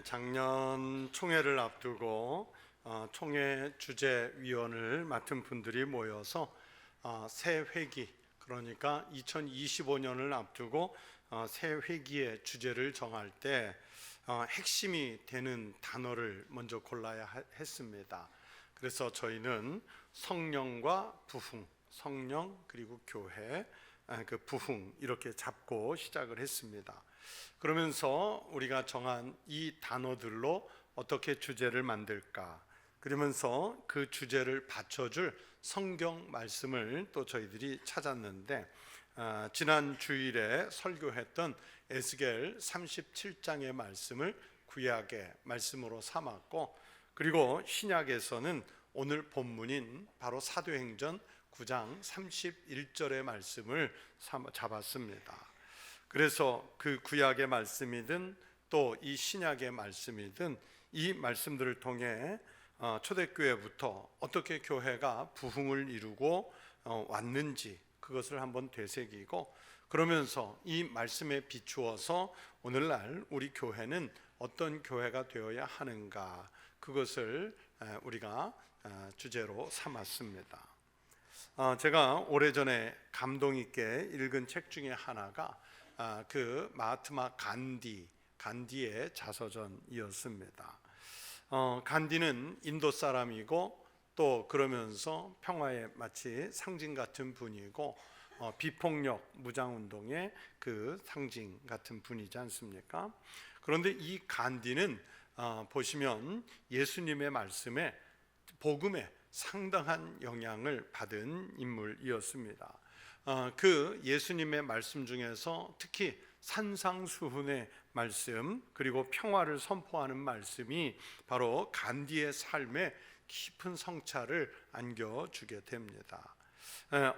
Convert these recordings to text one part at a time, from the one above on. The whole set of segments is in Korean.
작년 총회를 앞두고 총회 주재위원을 맡은 분들이 모여서 새 회기, 그러니까 2025년을 앞두고 새 회기의 주제를 정할 때 핵심이 되는 단어를 먼저 골라야 했습니다. 그래서 저희는 성령과 부흥, 성령 그리고 교회, 그 부흥 이렇게 잡고 시작을 했습니다. 그러면서 우리가 정한 이 단어들로 어떻게 주제를 만들까, 그러면서 그 주제를 받쳐줄 성경 말씀을 또 저희들이 찾았는데, 지난 주일에 설교했던 에스겔 37장의 말씀을 구약의 말씀으로 삼았고, 그리고 신약에서는 오늘 본문인 바로 사도행전 9장 31절의 말씀을 잡았습니다. 그래서 그 구약의 말씀이든 또 이 신약의 말씀이든 이 말씀들을 통해 초대교회부터 어떻게 교회가 부흥을 이루고 왔는지 그것을 한번 되새기고, 그러면서 이 말씀에 비추어서 오늘날 우리 교회는 어떤 교회가 되어야 하는가, 그것을 우리가 주제로 삼았습니다. 제가 오래전에 감동 있게 읽은 책 중에 하나가 그 마하트마 간디의 자서전이었습니다. 간디는 인도 사람이고 또 그러면서 평화의 마치 상징 같은 분이고 비폭력 무장운동의 그 상징 같은 분이지 않습니까? 그런데 이 간디는 보시면 예수님의 말씀에, 복음에 상당한 영향을 받은 인물이었습니다. 그 예수님의 말씀 중에서 특히 산상수훈의 말씀, 그리고 평화를 선포하는 말씀이 바로 간디의 삶에 깊은 성찰을 안겨주게 됩니다.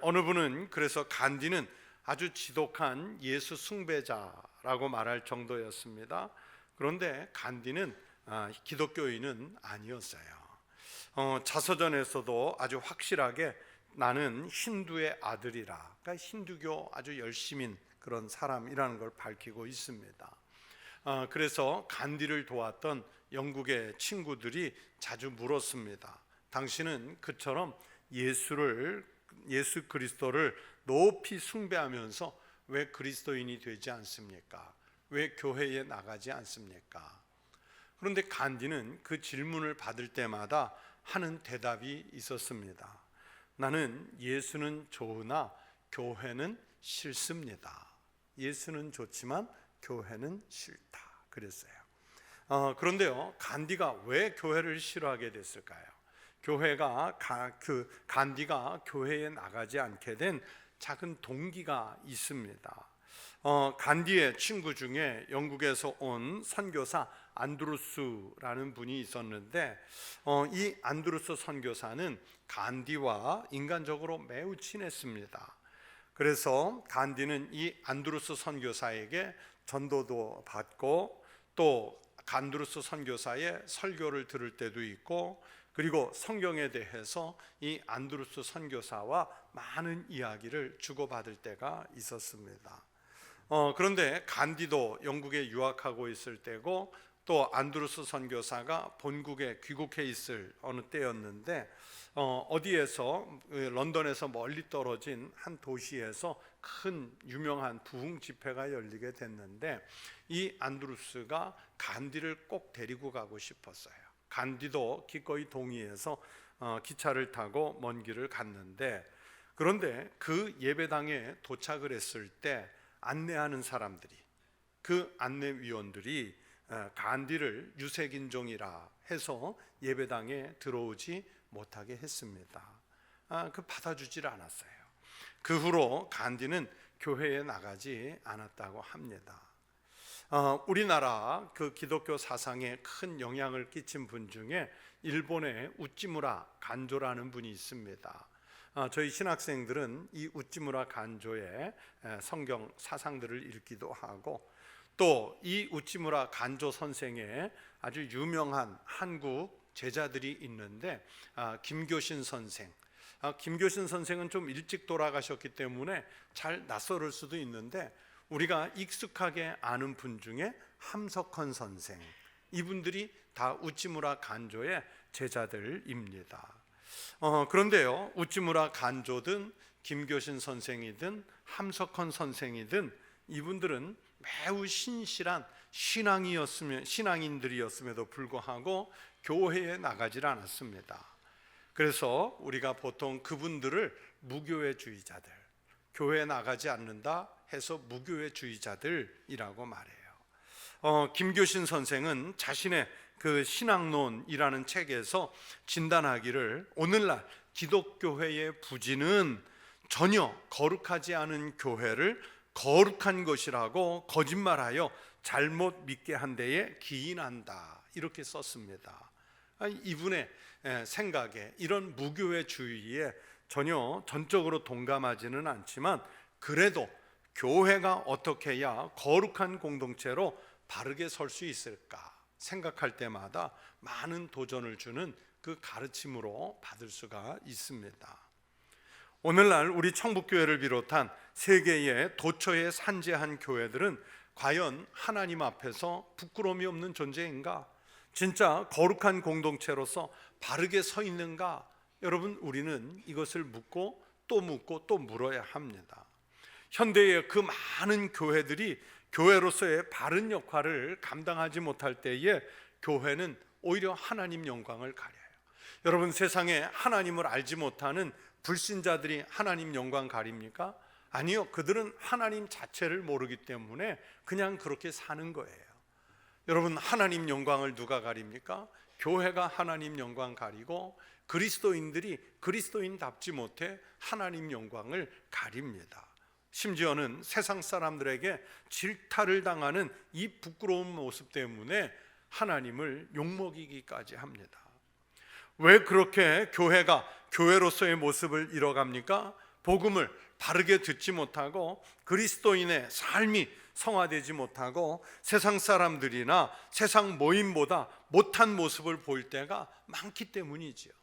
어느 분은 그래서 간디는 아주 지독한 예수 숭배자라고 말할 정도였습니다. 그런데 간디는 기독교인은 아니었어요. 자서전에서도 아주 확실하게 나는 힌두의 아들이라, 그러니까 힌두교 아주 열심인 그런 사람이라는 걸 밝히고 있습니다. 그래서 간디를 도왔던 영국의 친구들이 자주 물었습니다. 당신은 그처럼 예수 그리스도를 높이 숭배하면서 왜 그리스도인이 되지 않습니까? 왜 교회에 나가지 않습니까? 그런데 간디는 그 질문을 받을 때마다 하는 대답이 있었습니다. 나는 예수는 좋으나 교회는 싫습니다. 예수는 좋지만 교회는 싫다 그랬어요. 그런데요, 간디가 왜 교회를 싫어하게 됐을까요? 간디가 교회에 나가지 않게 된 작은 동기가 있습니다. 간디의 친구 중에 영국에서 온 선교사 안드루스라는 분이 있었는데, 이 안드루스 선교사는 간디와 인간적으로 매우 친했습니다. 그래서 간디는 이 안드루스 선교사에게 전도도 받고 또 안드루스 선교사의 설교를 들을 때도 있고, 그리고 성경에 대해서 이 안드루스 선교사와 많은 이야기를 주고받을 때가 있었습니다. 그런데 간디도 영국에 유학하고 있을 때고, 또 안드루스 선교사가 본국에 귀국해 있을 어느 때였는데, 어디에서 런던에서 멀리 떨어진 한 도시에서 큰 유명한 부흥 집회가 열리게 됐는데, 이 안드루스가 간디를 꼭 데리고 가고 싶었어요. 간디도 기꺼이 동의해서 기차를 타고 먼 길을 갔는데, 그런데 그 예배당에 도착을 했을 때 안내하는 사람들이, 그 안내위원들이 간디를 유색인종이라 해서 예배당에 들어오지 못하게 했습니다. 받아주질 않았어요. 그 후로 간디는 교회에 나가지 않았다고 합니다. 우리나라 그 기독교 사상에 큰 영향을 끼친 분 중에 일본의 우찌무라 간조라는 분이 있습니다. 저희 신학생들은 이 우찌무라 간조의 성경 사상들을 읽기도 하고, 또 이 우찌무라 간조 선생의 아주 유명한 한국 제자들이 있는데, 김교신 선생. 김교신 선생은 좀 일찍 돌아가셨기 때문에 잘 낯설을 수도 있는데, 우리가 익숙하게 아는 분 중에 함석헌 선생, 이분들이 다 우찌무라 간조의 제자들입니다. 그런데요, 우찌무라 간조든 김교신 선생이든 함석헌 선생이든 이분들은 매우 신실한 신앙인들이었음에도 불구하고 교회에 나가질 않았습니다. 그래서 우리가 보통 그분들을 무교회주의자들, 교회에 나가지 않는다 해서 무교회주의자들이라고 말해요. 김교신 선생은 자신의 그 신학론이라는 책에서 진단하기를, 오늘날 기독교회의 부진은 전혀 거룩하지 않은 교회를 거룩한 것이라고 거짓말하여 잘못 믿게 한 데에 기인한다, 이렇게 썼습니다. 이분의 생각에, 이런 무교회주의에 전혀 전적으로 동감하지는 않지만, 그래도 교회가 어떻게 해야 거룩한 공동체로 바르게 설 수 있을까 생각할 때마다 많은 도전을 주는 그 가르침으로 받을 수가 있습니다. 오늘날 우리 청북교회를 비롯한 세계의 도처에 산재한 교회들은 과연 하나님 앞에서 부끄러움이 없는 존재인가? 진짜 거룩한 공동체로서 바르게 서 있는가? 여러분, 우리는 이것을 묻고 또 물어야 합니다. 현대의 그 많은 교회들이 교회로서의 바른 역할을 감당하지 못할 때에 교회는 오히려 하나님 영광을 가려요. 여러분, 세상에 하나님을 알지 못하는 불신자들이 하나님 영광 가립니까? 아니요, 그들은 하나님 자체를 모르기 때문에 그냥 그렇게 사는 거예요. 여러분, 하나님 영광을 누가 가립니까? 교회가 하나님 영광 가리고 그리스도인들이 그리스도인답지 못해 하나님 영광을 가립니다. 심지어는 세상 사람들에게 질타를 당하는 이 부끄러운 모습 때문에 하나님을 욕먹이기까지 합니다. 왜 그렇게 교회가 교회로서의 모습을 잃어갑니까? 복음을 바르게 듣지 못하고 그리스도인의 삶이 성화되지 못하고 세상 사람들이나 세상 모임보다 못한 모습을 보일 때가 많기 때문이지요.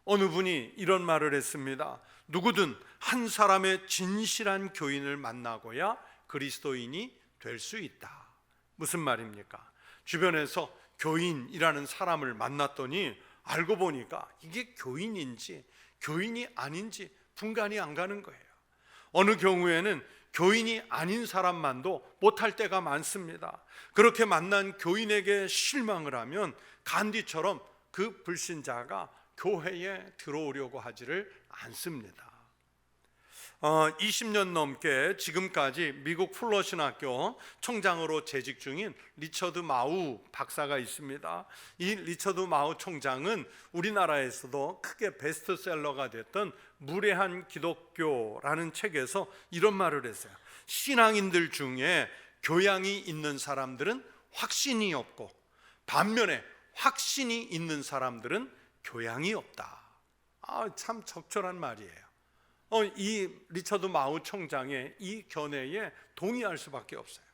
어느 분이 이런 말을 했습니다. 누구든 한 사람의 진실한 교인을 만나고야 그리스도인이 될 수 있다. 무슨 말입니까? 주변에서 교인이라는 사람을 만났더니 알고 보니까 이게 교인인지 교인이 아닌지 분간이 안 가는 거예요. 어느 경우에는 교인이 아닌 사람만도 못할 때가 많습니다. 그렇게 만난 교인에게 실망을 하면 간디처럼 그 불신자가 교회에 들어오려고 하지를 않습니다. 20년 넘게 지금까지 미국 플러신학교 총장으로 재직 중인 리처드 마우 박사가 있습니다. 이 리처드 마우 총장은 우리나라에서도 크게 베스트셀러가 됐던 무례한 기독교라는 책에서 이런 말을 했어요. 신앙인들 중에 교양이 있는 사람들은 확신이 없고 반면에 확신이 있는 사람들은 교양이 없다. 참 적절한 말이에요. 이 리처드 마우 총장의 이 견해에 동의할 수밖에 없어요.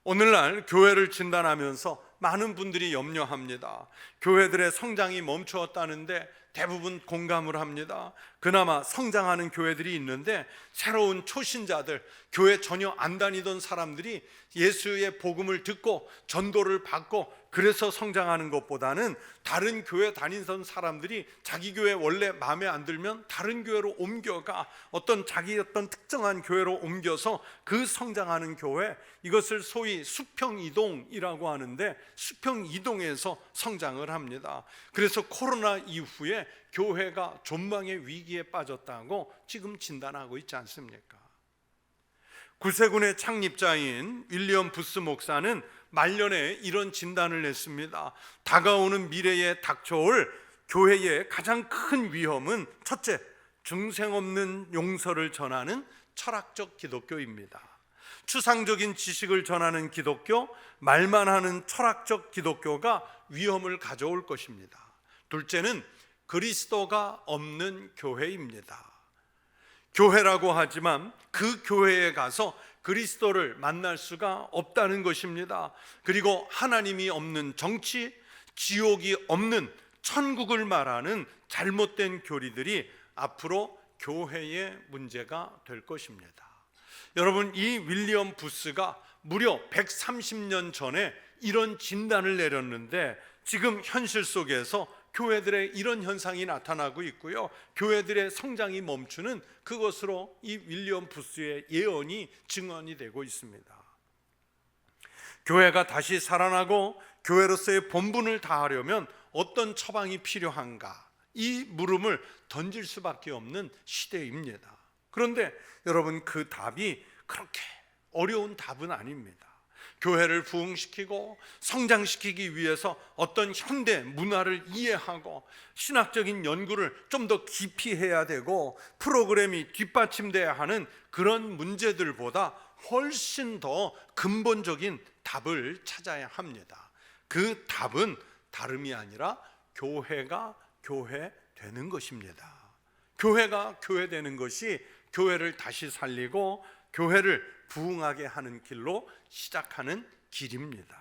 오늘날 교회를 진단하면서 많은 분들이 염려합니다. 교회들의 성장이 멈추었다는데 대부분 공감을 합니다. 그나마 성장하는 교회들이 있는데 새로운 초신자들, 교회 전혀 안 다니던 사람들이 예수의 복음을 듣고 전도를 받고 그래서 성장하는 것보다는 다른 교회 다니던 사람들이 자기 교회 원래 마음에 안 들면 다른 교회로 옮겨가 자기 어떤 특정한 교회로 옮겨서 그 성장하는 교회, 이것을 소위 수평이동이라고 하는데 수평이동에서 성장을 합니다. 그래서 코로나 이후에 교회가 존망의 위기에 빠졌다고 지금 진단하고 있지 않습니까? 구세군의 창립자인 윌리엄 부스 목사는 말년에 이런 진단을 했습니다. 다가오는 미래에 닥쳐올 교회의 가장 큰 위험은 첫째, 중생 없는 용서를 전하는 철학적 기독교입니다. 추상적인 지식을 전하는 기독교, 말만 하는 철학적 기독교가 위험을 가져올 것입니다. 둘째는 그리스도가 없는 교회입니다. 교회라고 하지만 그 교회에 가서 그리스도를 만날 수가 없다는 것입니다. 그리고 하나님이 없는 정치, 지옥이 없는 천국을 말하는 잘못된 교리들이 앞으로 교회의 문제가 될 것입니다. 여러분, 이 윌리엄 부스가 무려 130년 전에 이런 진단을 내렸는데 지금 현실 속에서 교회들의 이런 현상이 나타나고 있고요, 교회들의 성장이 멈추는 그것으로 이 윌리엄 부스의 예언이 증언이 되고 있습니다. 교회가 다시 살아나고 교회로서의 본분을 다하려면 어떤 처방이 필요한가, 이 물음을 던질 수밖에 없는 시대입니다. 그런데 여러분, 그 답이 그렇게 어려운 답은 아닙니다. 교회를 부흥시키고 성장시키기 위해서 어떤 현대 문화를 이해하고 신학적인 연구를 좀 더 깊이 해야 되고 프로그램이 뒷받침돼야 하는 그런 문제들보다 훨씬 더 근본적인 답을 찾아야 합니다. 그 답은 다름이 아니라 교회가 교회 되는 것입니다. 교회가 교회 되는 것이 교회를 다시 살리고 교회를 부흥하게 하는 길로 시작하는 길입니다.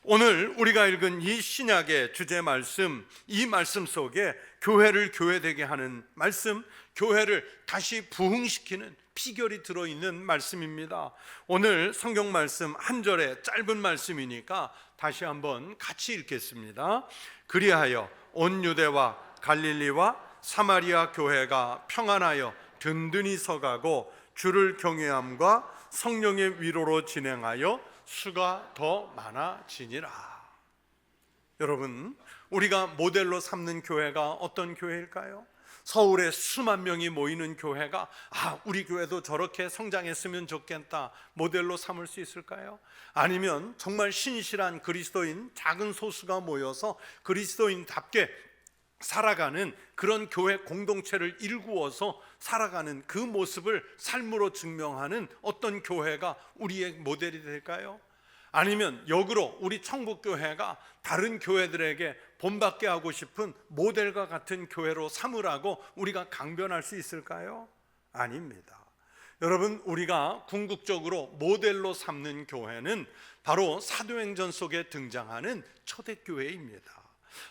오늘 우리가 읽은 이 신약의 주제 말씀, 이 말씀 속에 교회를 교회되게 하는 말씀, 교회를 다시 부흥시키는 비결이 들어있는 말씀입니다. 오늘 성경 말씀 한 절의 짧은 말씀이니까 다시 한번 같이 읽겠습니다. 그리하여 온 유대와 갈릴리와 사마리아 교회가 평안하여 든든히 서가고 주를 경외함과 성령의 위로로 진행하여 수가 더 많아지니라. 여러분, 우리가 모델로 삼는 교회가 어떤 교회일까요? 서울에 수만 명이 모이는 교회가 우리 교회도 저렇게 성장했으면 좋겠다 모델로 삼을 수 있을까요? 아니면 정말 신실한 그리스도인 작은 소수가 모여서 그리스도인답게 살아가는 그런 교회 공동체를 일구어서 살아가는 그 모습을 삶으로 증명하는 어떤 교회가 우리의 모델이 될까요? 아니면 역으로 우리 청북교회가 다른 교회들에게 본받게 하고 싶은 모델과 같은 교회로 삼으라고 우리가 강변할 수 있을까요? 아닙니다. 여러분, 우리가 궁극적으로 모델로 삼는 교회는 바로 사도행전 속에 등장하는 초대교회입니다.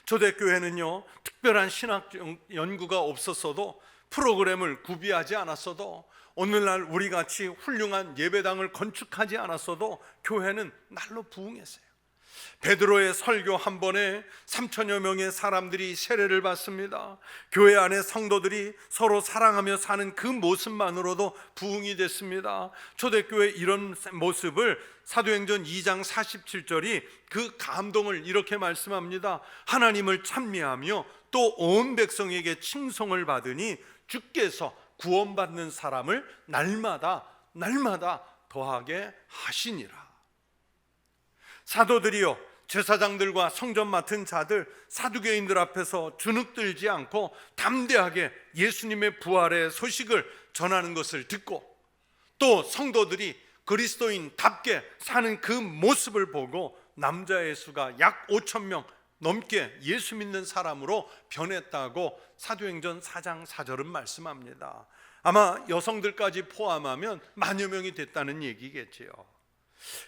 초대교회는요, 특별한 신학 연구가 없었어도 프로그램을 구비하지 않았어도 오늘날 우리같이 훌륭한 예배당을 건축하지 않았어도 교회는 날로 부흥했어요. 베드로의 설교 한 번에 3천여 명의 사람들이 세례를 받습니다. 교회 안에 성도들이 서로 사랑하며 사는 그 모습만으로도 부흥이 됐습니다. 초대교회 이런 모습을 사도행전 2장 47절이 그 감동을 이렇게 말씀합니다. 하나님을 찬미하며 또 온 백성에게 칭송을 받으니 주께서 구원받는 사람을 날마다 더하게 하시니라. 사도들이요, 제사장들과 성전 맡은 자들, 사두개인들 앞에서 주눅들지 않고 담대하게 예수님의 부활의 소식을 전하는 것을 듣고 또 성도들이 그리스도인답게 사는 그 모습을 보고 남자의 수가 약 5천 명 넘게 예수 믿는 사람으로 변했다고 사도행전 4장 4절은 말씀합니다. 아마 여성들까지 포함하면 만여 명이 됐다는 얘기겠지요.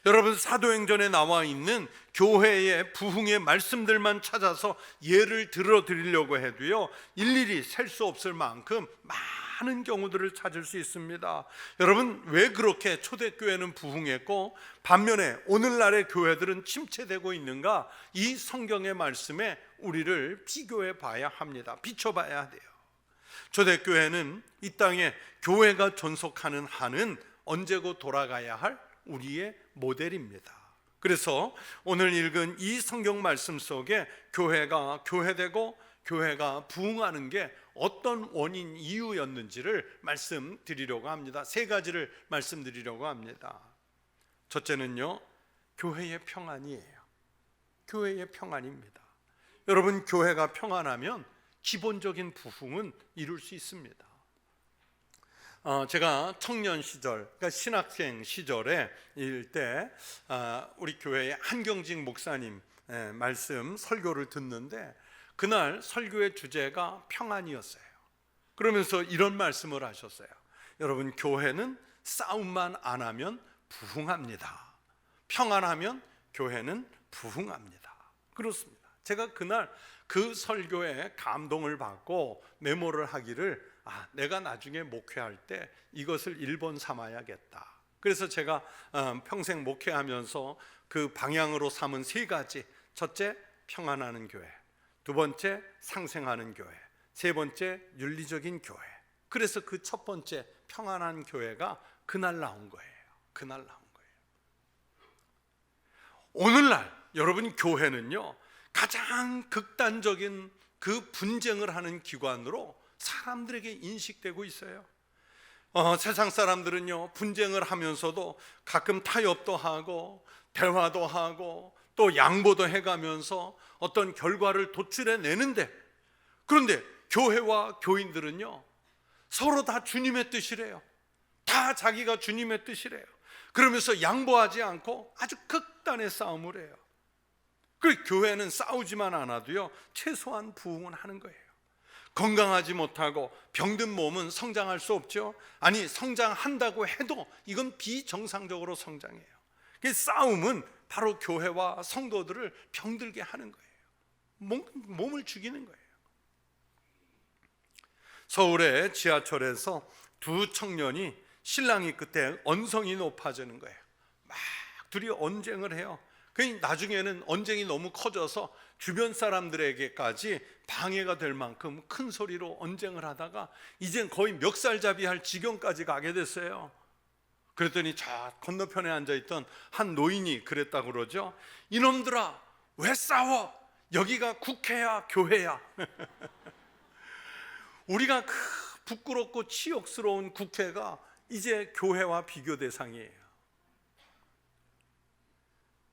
여러분, 사도행전에 나와 있는 교회의 부흥의 말씀들만 찾아서 예를 들어드리려고 해도요, 일일이 셀 수 없을 만큼 많은 경우들을 찾을 수 있습니다. 여러분, 왜 그렇게 초대교회는 부흥했고 반면에 오늘날의 교회들은 침체되고 있는가? 이 성경의 말씀에 우리를 비교해 봐야 합니다. 비춰봐야 돼요. 초대교회는 이 땅에 교회가 존속하는 한은 언제고 돌아가야 할 우리의 모델입니다. 그래서 오늘 읽은 이 성경 말씀 속에 교회가 교회되고 교회가 부흥하는 게 어떤 원인 이유였는지를 말씀드리려고 합니다. 세 가지를 말씀드리려고 합니다. 첫째는요, 교회의 평안이에요. 교회의 평안입니다. 여러분, 교회가 평안하면 기본적인 부흥은 이룰 수 있습니다. 제가 청년 시절, 그러니까 신학생 시절에 때 우리 교회의 한경직 목사님 말씀 설교를 듣는데 그날 설교의 주제가 평안이었어요. 그러면서 이런 말씀을 하셨어요. 여러분, 교회는 싸움만 안 하면 부흥합니다. 평안하면 교회는 부흥합니다. 그렇습니다. 제가 그날 그 설교에 감동을 받고 메모를 하기를 내가 나중에 목회할 때 이것을 일본 삼아야겠다. 그래서 제가 평생 목회하면서 그 방향으로 삼은 세 가지: 첫째, 평안하는 교회; 두 번째, 상생하는 교회; 세 번째, 윤리적인 교회. 그래서 그 첫 번째 평안한 교회가 그날 나온 거예요. 그날 나온 거예요. 오늘날 여러분, 교회는요, 가장 극단적인 그 분쟁을 하는 기관으로 사람들에게 인식되고 있어요. 세상 사람들은요, 분쟁을 하면서도 가끔 타협도 하고 대화도 하고 또 양보도 해가면서 어떤 결과를 도출해 내는데, 그런데 교회와 교인들은요, 서로 다 주님의 뜻이래요. 다 자기가 주님의 뜻이래요. 그러면서 양보하지 않고 아주 극단의 싸움을 해요. 그 교회는 싸우지만 않아도요, 최소한 부흥은 하는 거예요. 건강하지 못하고 병든 몸은 성장할 수 없죠. 아니, 성장한다고 해도 이건 비정상적으로 성장해요. 그 싸움은 바로 교회와 성도들을 병들게 하는 거예요. 몸을 죽이는 거예요. 서울의 지하철에서 두 청년이 신랑이 그때 언성이 높아지는 거예요. 막 둘이 언쟁을 해요. 나중에는 언쟁이 너무 커져서 주변 사람들에게까지 방해가 될 만큼 큰 소리로 언쟁을 하다가 이젠 거의 멱살잡이 할 지경까지 가게 됐어요. 그랬더니 저 건너편에 앉아있던 한 노인이 그랬다고 그러죠. 이놈들아, 왜 싸워? 여기가 국회야, 교회야? 우리가 그 부끄럽고 치욕스러운 국회가 이제 교회와 비교 대상이에요.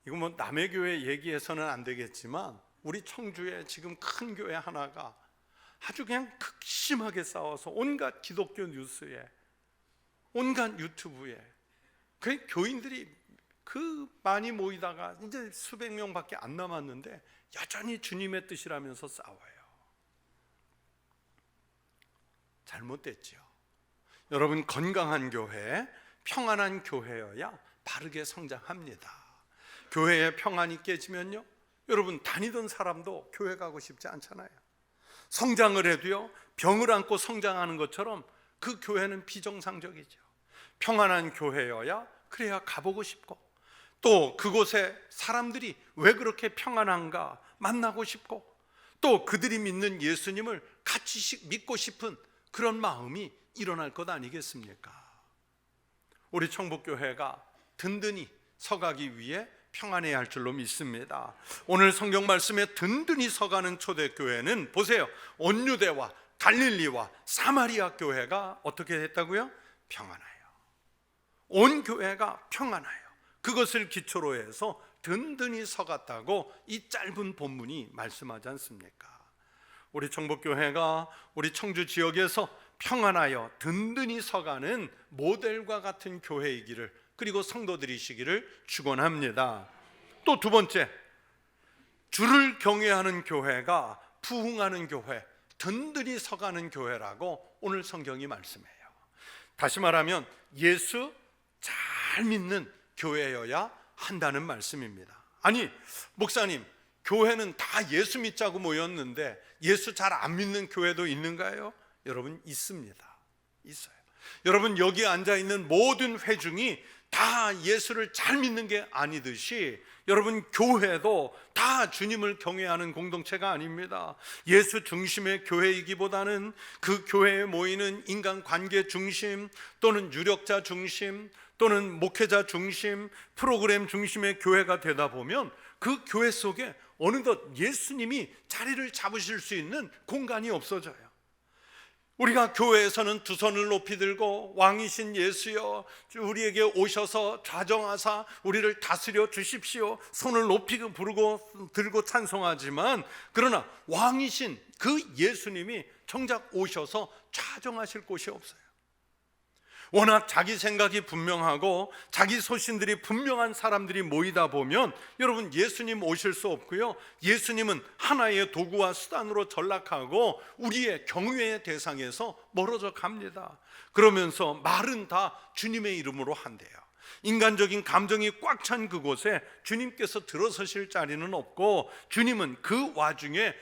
이거 뭐 남의 교회 얘기해서는 안 되겠지만 우리 청주에 지금 큰 교회 하나가 아주 그냥 극심하게 싸워서 온갖 기독교 뉴스에, 온갖 유튜브에 그 교인들이 그 많이 모이다가 이제 수백 명밖에 안 남았는데 여전히 주님의 뜻이라면서 싸워요. 잘못됐죠. 여러분, 건강한 교회, 평안한 교회여야 바르게 성장합니다. 교회의 평안이 깨지면요, 여러분, 다니던 사람도 교회 가고 싶지 않잖아요. 성장을 해도요, 병을 안고 성장하는 것처럼 그 교회는 비정상적이죠. 평안한 교회여야 그래야 가보고 싶고, 또 그곳에 사람들이 왜 그렇게 평안한가 만나고 싶고, 또 그들이 믿는 예수님을 같이 믿고 싶은 그런 마음이 일어날 것 아니겠습니까? 우리 청북교회가 든든히 서가기 위해 평안해야 할 줄로 믿습니다. 오늘 성경 말씀에 든든히 서가는 초대교회는 보세요, 온유대와 갈릴리와 사마리아 교회가 어떻게 했다고요? 평안하여. 온 교회가 평안하여. 그것을 기초로 해서 든든히 서갔다고 이 짧은 본문이 말씀하지 않습니까? 우리 청북교회가 우리 청주 지역에서 평안하여 든든히 서가는 모델과 같은 교회이기를, 그리고 성도들이시기를 축원합니다. 또 두 번째, 주를 경외하는 교회가 부흥하는 교회, 든든히 서가는 교회라고 오늘 성경이 말씀해요. 다시 말하면 예수 잘 믿는 교회여야 한다는 말씀입니다. 아니, 목사님, 교회는 다 예수 믿자고 모였는데 예수 잘 안 믿는 교회도 있는가요? 여러분, 있습니다. 있어요. 여러분, 여기 앉아있는 모든 회중이 다 예수를 잘 믿는 게 아니듯이 여러분, 교회도 다 주님을 경외하는 공동체가 아닙니다. 예수 중심의 교회이기보다는 그 교회에 모이는 인간관계 중심, 또는 유력자 중심, 또는 목회자 중심, 프로그램 중심의 교회가 되다 보면 그 교회 속에 어느덧 예수님이 자리를 잡으실 수 있는 공간이 없어져요. 우리가 교회에서는 두 손을 높이 들고 왕이신 예수여 우리에게 오셔서 좌정하사 우리를 다스려 주십시오, 손을 높이 부르고 들고 찬송하지만, 그러나 왕이신 그 예수님이 정작 오셔서 좌정하실 곳이 없어요. 워낙 자기 생각이 분명하고 자기 소신들이 분명한 사람들이 모이다 보면 여러분, 예수님 오실 수 없고요, 예수님은 하나의 도구와 수단으로 전락하고 우리의 경외의 대상에서 멀어져 갑니다. 그러면서 말은 다 주님의 이름으로 한대요. 인간적인 감정이 꽉 찬 그곳에 주님께서 들어서실 자리는 없고, 주님은 그 와중에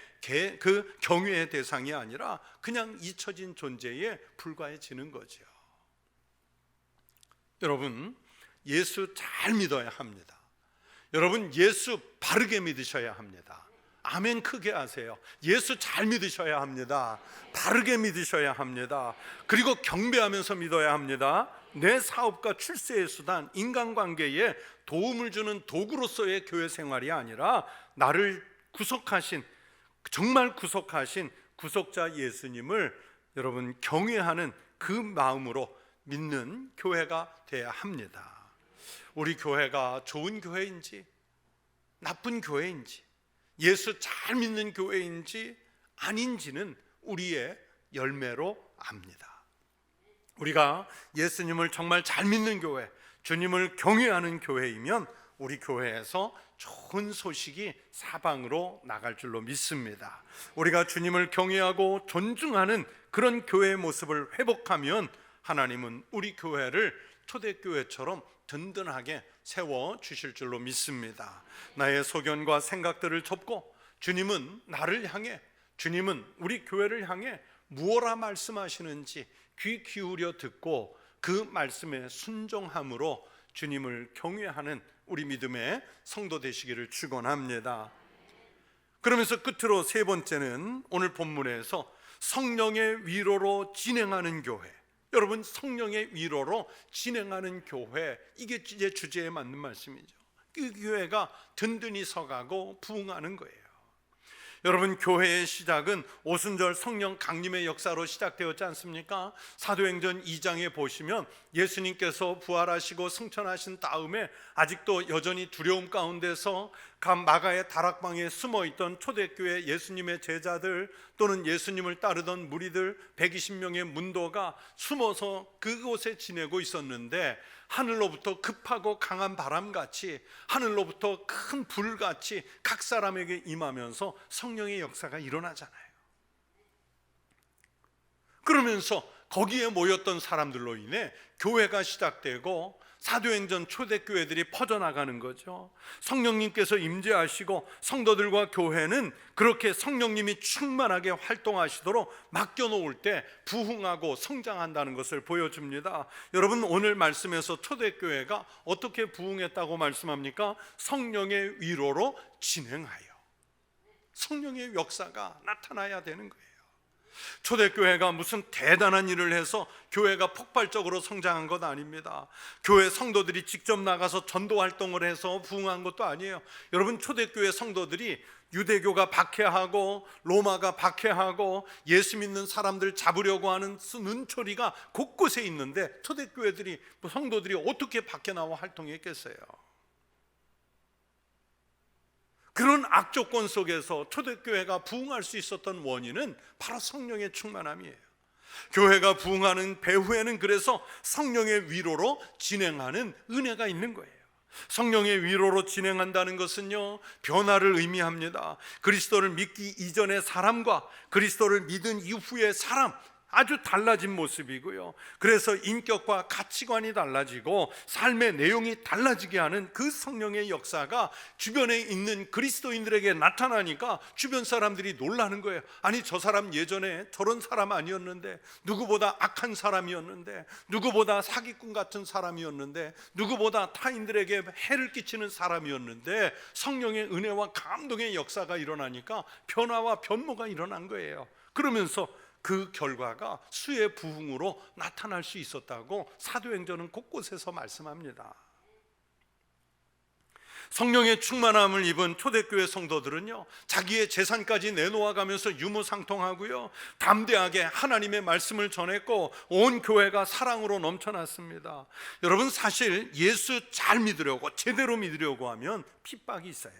그 경외의 대상이 아니라 그냥 잊혀진 존재에 불과해지는 거죠. 여러분, 예수 잘 믿어야 합니다. 여러분, 예수 바르게 믿으셔야 합니다. 아멘 크게 하세요. 예수 잘 믿으셔야 합니다. 바르게 믿으셔야 합니다. 그리고 경배하면서 믿어야 합니다. 내 사업과 출세의 수단, 인간관계에 도움을 주는 도구로서의 교회 생활이 아니라 나를 구속하신, 정말 구속하신 구속자 예수님을 여러분 경외하는 그 마음으로 믿는 교회가 돼야 합니다. 우리 교회가 좋은 교회인지 나쁜 교회인지, 예수 잘 믿는 교회인지 아닌지는 우리의 열매로 압니다. 우리가 예수님을 정말 잘 믿는 교회, 주님을 경외하는 교회이면 우리 교회에서 좋은 소식이 사방으로 나갈 줄로 믿습니다. 우리가 주님을 경외하고 존중하는 그런 교회의 모습을 회복하면 하나님은 우리 교회를 초대교회처럼 든든하게 세워주실 줄로 믿습니다. 나의 소견과 생각들을 접고 주님은 나를 향해, 주님은 우리 교회를 향해 무엇라 말씀하시는지 귀 기울여 듣고 그 말씀에 순종함으로 주님을 경외하는 우리 믿음의 성도 되시기를 축원합니다. 그러면서 끝으로 세 번째는 오늘 본문에서 성령의 위로로 진행하는 교회. 여러분, 성령의 위로로 진행하는 교회, 이게 이제 주제에 맞는 말씀이죠. 그 교회가 든든히 서가고 부흥하는 거예요. 여러분, 교회의 시작은 오순절 성령 강림의 역사로 시작되었지 않습니까? 사도행전 2장에 보시면 예수님께서 부활하시고 승천하신 다음에 아직도 여전히 두려움 가운데서 마가의 다락방에 숨어있던 초대교회 예수님의 제자들 또는 예수님을 따르던 무리들 120명의 문도가 숨어서 그곳에 지내고 있었는데, 하늘로부터 급하고 강한 바람같이, 하늘로부터 큰 불같이 각 사람에게 임하면서 성령의 역사가 일어나잖아요. 그러면서 거기에 모였던 사람들로 인해 교회가 시작되고 사도행전 초대교회들이 퍼져나가는 거죠. 성령님께서 임재하시고 성도들과 교회는 그렇게 성령님이 충만하게 활동하시도록 맡겨놓을 때 부흥하고 성장한다는 것을 보여줍니다. 여러분, 오늘 말씀에서 초대교회가 어떻게 부흥했다고 말씀합니까? 성령의 위로로 진행하여 성령의 역사가 나타나야 되는 거예요. 초대교회가 무슨 대단한 일을 해서 교회가 폭발적으로 성장한 것 아닙니다. 교회 성도들이 직접 나가서 전도 활동을 해서 부흥한 것도 아니에요. 여러분, 초대교회 성도들이 유대교가 박해하고 로마가 박해하고 예수 믿는 사람들 잡으려고 하는 눈초리가 곳곳에 있는데 초대교회들이, 성도들이 어떻게 밖에 나와 활동했겠어요? 그런 악조건 속에서 초대교회가 부흥할 수 있었던 원인은 바로 성령의 충만함이에요. 교회가 부흥하는 배후에는 그래서 성령의 위로로 진행하는 은혜가 있는 거예요. 성령의 위로로 진행한다는 것은요, 변화를 의미합니다. 그리스도를 믿기 이전의 사람과 그리스도를 믿은 이후의 사람, 아주 달라진 모습이고요. 그래서 인격과 가치관이 달라지고 삶의 내용이 달라지게 하는 그 성령의 역사가 주변에 있는 그리스도인들에게 나타나니까 주변 사람들이 놀라는 거예요. 아니, 저 사람 예전에 저런 사람 아니었는데, 누구보다 악한 사람이었는데, 누구보다 사기꾼 같은 사람이었는데, 누구보다 타인들에게 해를 끼치는 사람이었는데 성령의 은혜와 감동의 역사가 일어나니까 변화와 변모가 일어난 거예요. 그러면서 그 결과가 수의 부흥으로 나타날 수 있었다고 사도행전은 곳곳에서 말씀합니다. 성령의 충만함을 입은 초대교회 성도들은요, 자기의 재산까지 내놓아가면서 유무상통하고요, 담대하게 하나님의 말씀을 전했고 온 교회가 사랑으로 넘쳐났습니다. 여러분, 사실 예수 잘 믿으려고, 제대로 믿으려고 하면 핍박이 있어요.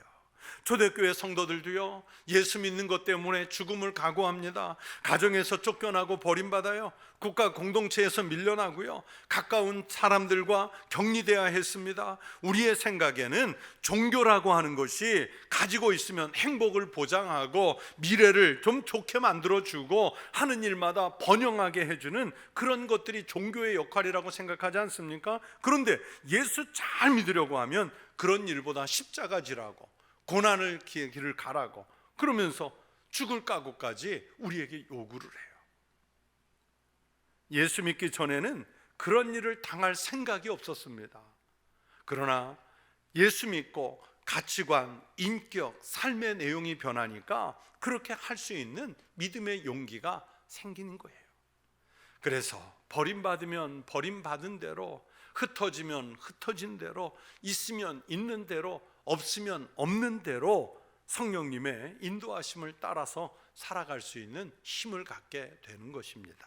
초대교회 성도들도요, 예수 믿는 것 때문에 죽음을 각오합니다. 가정에서 쫓겨나고 버림받아요. 국가 공동체에서 밀려나고요, 가까운 사람들과 격리되어야 했습니다. 우리의 생각에는 종교라고 하는 것이 가지고 있으면 행복을 보장하고 미래를 좀 좋게 만들어주고 하는 일마다 번영하게 해주는 그런 것들이 종교의 역할이라고 생각하지 않습니까? 그런데 예수 잘 믿으려고 하면 그런 일보다 십자가 지라고, 고난을 길을 가라고, 그러면서 죽을 각오까지 우리에게 요구를 해요. 예수 믿기 전에는 그런 일을 당할 생각이 없었습니다. 그러나 예수 믿고 가치관, 인격, 삶의 내용이 변하니까 그렇게 할 수 있는 믿음의 용기가 생기는 거예요. 그래서 버림받으면 버림받은 대로, 흩어지면 흩어진 대로, 있으면 있는 대로, 없으면 없는 대로 성령님의 인도하심을 따라서 살아갈 수 있는 힘을 갖게 되는 것입니다.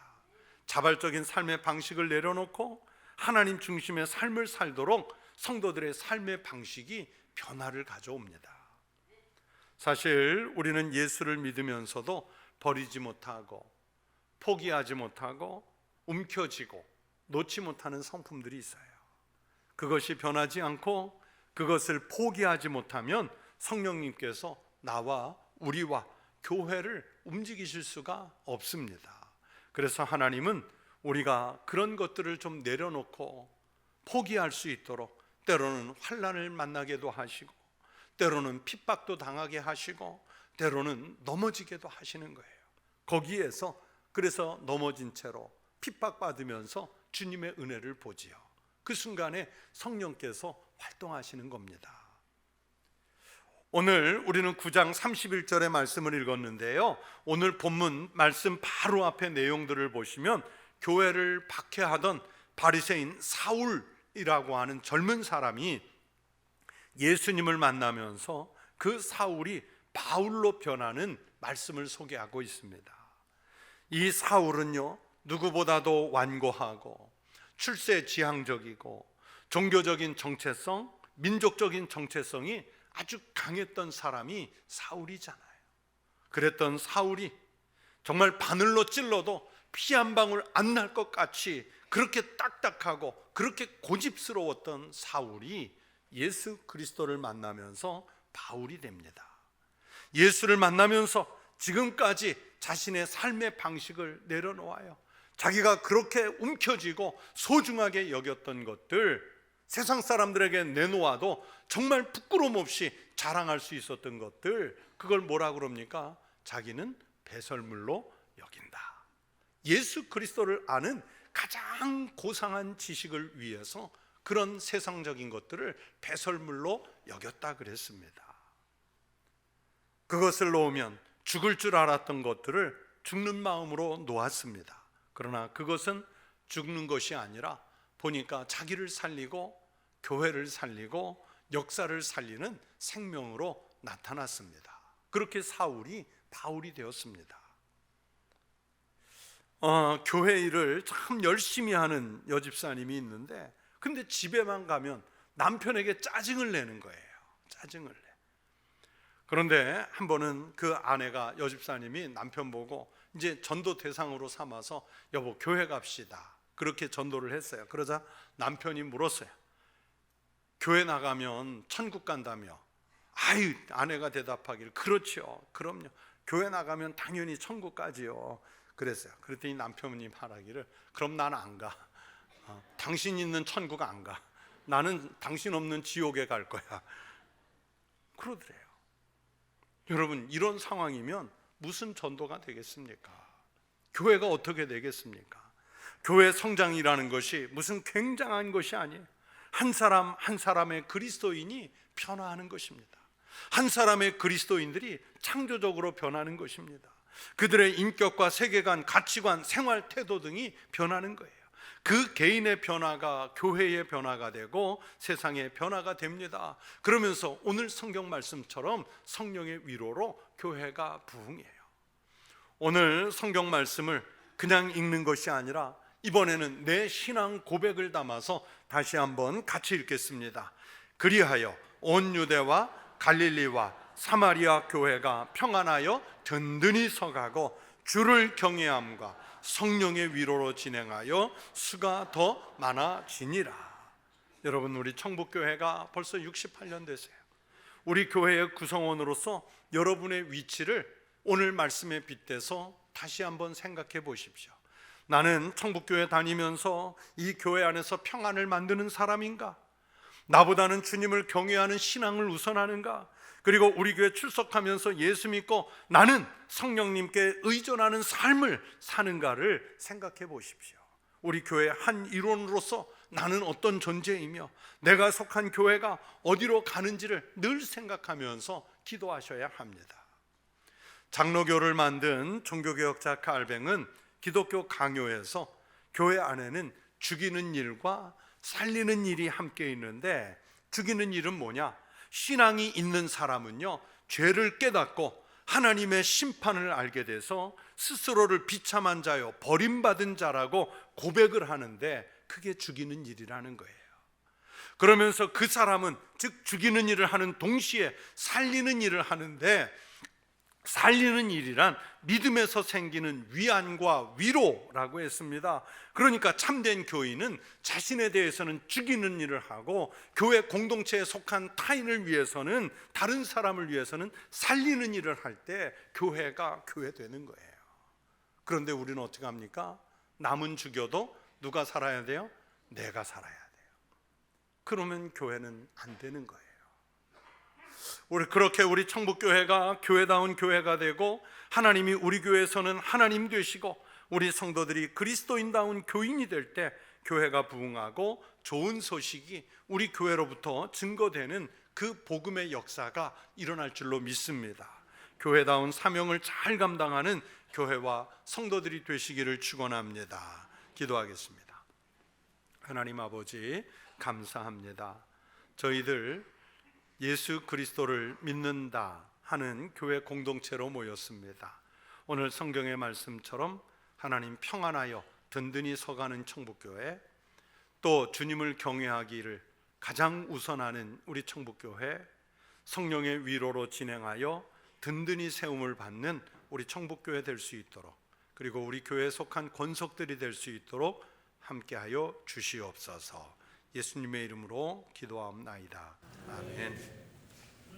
자발적인 삶의 방식을 내려놓고 하나님 중심의 삶을 살도록 성도들의 삶의 방식이 변화를 가져옵니다. 사실 우리는 예수를 믿으면서도 버리지 못하고 포기하지 못하고 움켜쥐고 놓지 못하는 성품들이 있어요. 그것이 변하지 않고 그것을 포기하지 못하면 성령님께서 나와 우리와 교회를 움직이실 수가 없습니다. 그래서 하나님은 우리가 그런 것들을 좀 내려놓고 포기할 수 있도록 때로는 환난을 만나게도 하시고, 때로는 핍박도 당하게 하시고, 때로는 넘어지게도 하시는 거예요. 거기에서 그래서 넘어진 채로 핍박받으면서 주님의 은혜를 보지요. 그 순간에 성령께서 활동하시는 겁니다. 오늘 우리는 9장 31절의 말씀을 읽었는데요, 오늘 본문 말씀 바로 앞에 내용들을 보시면 교회를 박해하던 바리새인 사울이라고 하는 젊은 사람이 예수님을 만나면서 그 사울이 바울로 변하는 말씀을 소개하고 있습니다. 이 사울은요, 누구보다도 완고하고 출세지향적이고 종교적인 정체성, 민족적인 정체성이 아주 강했던 사람이 사울이잖아요. 그랬던 사울이 정말 바늘로 찔러도 피 한 방울 안 날 것 같이 그렇게 딱딱하고 그렇게 고집스러웠던 사울이 예수 그리스도를 만나면서 바울이 됩니다. 예수를 만나면서 지금까지 자신의 삶의 방식을 내려놓아요. 자기가 그렇게 움켜쥐고 소중하게 여겼던 것들, 세상 사람들에게 내놓아도 정말 부끄러움 없이 자랑할 수 있었던 것들, 그걸 뭐라 그럽니까? 자기는 배설물로 여긴다. 예수 그리스도를 아는 가장 고상한 지식을 위해서 그런 세상적인 것들을 배설물로 여겼다 그랬습니다. 그것을 놓으면 죽을 줄 알았던 것들을 죽는 마음으로 놓았습니다. 그러나 그것은 죽는 것이 아니라 보니까 자기를 살리고 교회를 살리고 역사를 살리는 생명으로 나타났습니다. 그렇게 사울이 바울이 되었습니다. 교회 일을 참 열심히 하는 여집사님이 있는데, 근데 집에만 가면 남편에게 짜증을 내는 거예요. 짜증을 내. 그런데 한 번은 그 아내가, 여집사님이 남편 보고 이제 전도 대상으로 삼아서 여보 교회 갑시다, 그렇게 전도를 했어요. 그러자 남편이 물었어요. 교회 나가면 천국 간다며? 아유, 아내가 대답하기를 그렇죠, 그럼요, 교회 나가면 당연히 천국 가지요, 그랬어요. 그랬더니 남편이 말하기를 그럼 난 안 가. 당신 있는 천국 안 가. 나는 당신 없는 지옥에 갈 거야. 그러더래요. 여러분, 이런 상황이면 무슨 전도가 되겠습니까? 교회가 어떻게 되겠습니까? 교회 성장이라는 것이 무슨 굉장한 것이 아니에요. 한 사람 한 사람의 그리스도인이 변화하는 것입니다. 한 사람의 그리스도인들이 창조적으로 변하는 것입니다. 그들의 인격과 세계관, 가치관, 생활 태도 등이 변하는 거예요. 그 개인의 변화가 교회의 변화가 되고 세상의 변화가 됩니다. 그러면서 오늘 성경 말씀처럼 성령의 위로로 교회가 부흥해요. 오늘 성경 말씀을 그냥 읽는 것이 아니라 이번에는 내 신앙 고백을 담아서 다시 한번 같이 읽겠습니다. 그리하여 온 유대와 갈릴리와 사마리아 교회가 평안하여 든든히 서가고 주를 경외함과 성령의 위로로 진행하여 수가 더 많아지니라. 여러분, 우리 청북교회가 벌써 68년 되세요. 우리 교회의 구성원으로서 여러분의 위치를 오늘 말씀에 빗대서 다시 한번 생각해 보십시오. 나는 청북교회 다니면서 이 교회 안에서 평안을 만드는 사람인가? 나보다는 주님을 경외하는 신앙을 우선하는가? 그리고 우리 교회 출석하면서 예수 믿고 나는 성령님께 의존하는 삶을 사는가를 생각해 보십시오. 우리 교회 한 일원으로서 나는 어떤 존재이며 내가 속한 교회가 어디로 가는지를 늘 생각하면서 기도하셔야 합니다. 장로교를 만든 종교개혁자 칼뱅은 기독교 강요에서 교회 안에는 죽이는 일과 살리는 일이 함께 있는데, 죽이는 일은 뭐냐? 신앙이 있는 사람은요, 죄를 깨닫고 하나님의 심판을 알게 돼서 스스로를 비참한 자요 버림받은 자라고 고백을 하는데, 그게 죽이는 일이라는 거예요. 그러면서 그 사람은 즉 죽이는 일을 하는 동시에 살리는 일을 하는데, 살리는 일이란 믿음에서 생기는 위안과 위로라고 했습니다. 그러니까 참된 교인은 자신에 대해서는 죽이는 일을 하고, 교회 공동체에 속한 타인을 위해서는, 다른 사람을 위해서는 살리는 일을 할 때 교회가 교회되는 거예요. 그런데 우리는 어떻게 합니까? 남은 죽여도 누가 살아야 돼요? 내가 살아야 돼요. 그러면 교회는 안 되는 거예요. 그렇게 우리 청북교회가 교회다운 교회가 되고, 하나님이 우리 교회에서는 하나님 되시고 우리 성도들이 그리스도인다운 교인이 될 때 교회가 부흥하고 좋은 소식이 우리 교회로부터 증거되는 그 복음의 역사가 일어날 줄로 믿습니다. 교회다운 사명을 잘 감당하는 교회와 성도들이 되시기를 축원합니다. 기도하겠습니다. 하나님 아버지, 감사합니다. 저희들 예수 그리스도를 믿는다 하는 교회 공동체로 모였습니다. 오늘 성경의 말씀처럼 하나님 평안하여 든든히 서가는 청북교회, 또 주님을 경외하기를 가장 우선하는 우리 청북교회, 성령의 위로로 진행하여 든든히 세움을 받는 우리 청북교회 될 수 있도록, 그리고 우리 교회에 속한 권속들이 될 수 있도록 함께하여 주시옵소서. 예수님의 이름으로 기도하옵나이다. 아멘.